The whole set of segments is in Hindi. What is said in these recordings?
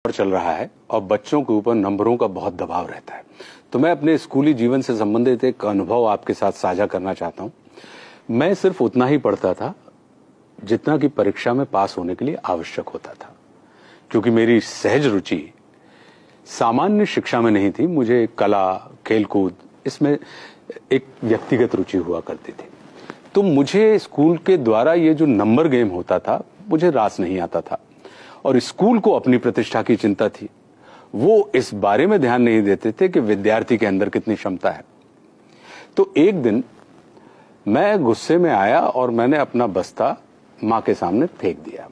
चल रहा है और बच्चों के ऊपर नंबरों का बहुत दबाव रहता है। तो मैं अपने स्कूली जीवन से संबंधित एक अनुभव आपके साथ साझा करना चाहता हूं। मैं सिर्फ उतना ही पढ़ता था जितना कि परीक्षा में पास होने के लिए आवश्यक होता था, क्योंकि मेरी सहज रुचि सामान्य शिक्षा में नहीं थी। मुझे कला, खेलकूद, इसमें एक व्यक्तिगत रुचि हुआ करती थी। तो मुझे स्कूल के द्वारा ये जो नंबर गेम होता था, मुझे रास नहीं आता था। और स्कूल को अपनी प्रतिष्ठा की चिंता थी। वो इस बारे में ध्यान नहीं देते थे कि विद्यार्थी के अंदर कितनी क्षमता है। तो एक दिन मैं गुस्से में आया और मैंने अपना बस्ता मां के सामने फेंक दिया।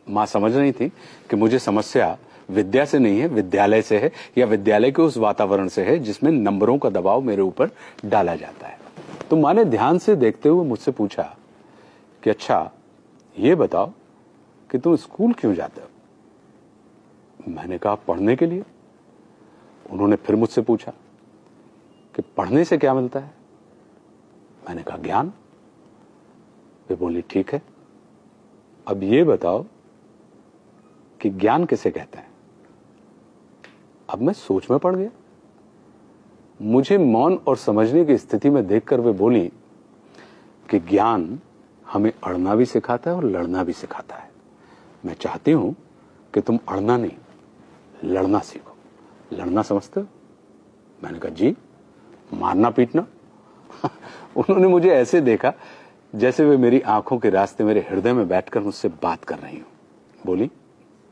मां समझ रही थी कि मुझे समस्या विद्या से नहीं है, विद्यालय से है, या विद्यालय के उस वातावरण से है जिसमें नंबरों का दबाव मेरे ऊपर डाला जाता है। तो मां ने ध्यान से देखते हुए मुझसे पूछा कि अच्छा, ये बताओ कि तुम स्कूल क्यों जाते हो? मैंने कहा, पढ़ने के लिए। उन्होंने फिर मुझसे पूछा कि पढ़ने से क्या मिलता है? मैंने कहा, ज्ञान। वे बोली, ठीक है, अब ये बताओ कि ज्ञान किसे कहते हैं? अब मैं सोच में पड़ गया। मुझे मौन और समझने की स्थिति में देखकर वे बोली कि ज्ञान हमें अड़ना भी सिखाता है और लड़ना भी सिखाता है। मैं चाहती हूं कि तुम अड़ना नहीं, लड़ना सीखो। लड़ना समझते हो? मैंने कहा, जी। मारना पीटना? उन्होंने मुझे ऐसे देखा जैसे वे मेरी आंखों के रास्ते मेरे हृदय में बैठकर मुझसे बात कर रही हो। बोली,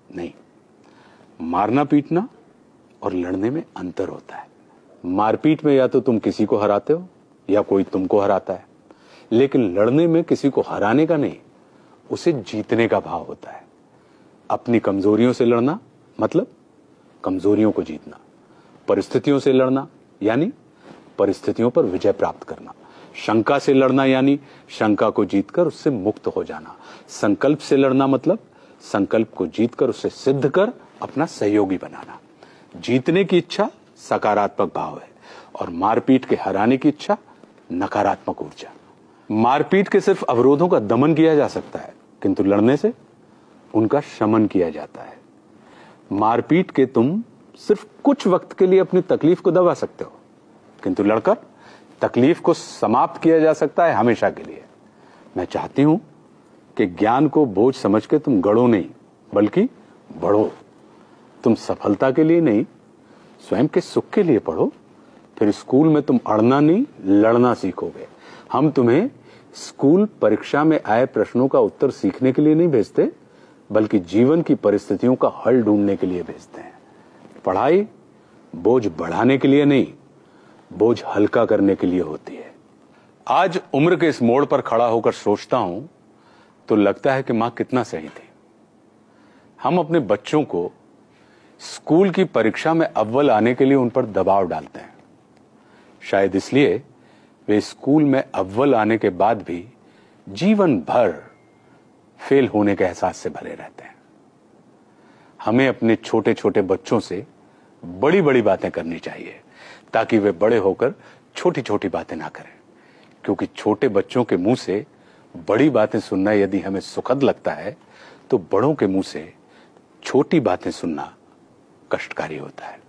नहीं, मारना पीटना और लड़ने में अंतर होता है। मारपीट में या तो तुम किसी को हराते हो या कोई तुमको हराता है, लेकिन लड़ने में किसी को हराने का नहीं, उसे जीतने का भाव होता है। अपनी कमजोरियों से लड़ना मतलब कमजोरियों को जीतना। परिस्थितियों से लड़ना यानी परिस्थितियों पर विजय प्राप्त करना। शंका से लड़ना यानी शंका को जीतकर उससे मुक्त हो जाना। संकल्प से लड़ना मतलब संकल्प को जीतकर उसे सिद्ध कर अपना सहयोगी बनाना। जीतने की इच्छा सकारात्मक भाव है और मारपीट के हराने की इच्छा नकारात्मक ऊर्जा। मारपीट के सिर्फ अवरोधों का दमन किया जा सकता है, किंतु लड़ने से उनका शमन किया जाता है। मारपीट के तुम सिर्फ कुछ वक्त के लिए अपनी तकलीफ को दबा सकते हो, किंतु लड़कर तकलीफ को समाप्त किया जा सकता है हमेशा के लिए। मैं चाहती हूं कि ज्ञान को बोझ समझ के तुम गढ़ो नहीं, बल्कि बढ़ो। तुम सफलता के लिए नहीं, स्वयं के सुख के लिए पढ़ो। फिर स्कूल में तुम अड़ना नहीं, लड़ना सीखोगे। हम तुम्हें स्कूल परीक्षा में आए प्रश्नों का उत्तर सीखने के लिए नहीं भेजते, बल्कि जीवन की परिस्थितियों का हल ढूंढने के लिए भेजते हैं। पढ़ाई बोझ बढ़ाने के लिए नहीं, बोझ हल्का करने के लिए होती है। आज उम्र के इस मोड़ पर खड़ा होकर सोचता हूं तो लगता है कि मां कितना सही थी। हम अपने बच्चों को स्कूल की परीक्षा में अव्वल आने के लिए उन पर दबाव डालते हैं। शायद इसलिए वे स्कूल में अव्वल आने के बाद भी जीवन भर फेल होने के एहसास से भरे रहते हैं। हमें अपने छोटे छोटे बच्चों से बड़ी बड़ी बातें करनी चाहिए, ताकि वे बड़े होकर छोटी छोटी बातें ना करें। क्योंकि छोटे बच्चों के मुंह से बड़ी बातें सुनना यदि हमें सुखद लगता है, तो बड़ों के मुंह से छोटी बातें सुनना कष्टकारी होता है।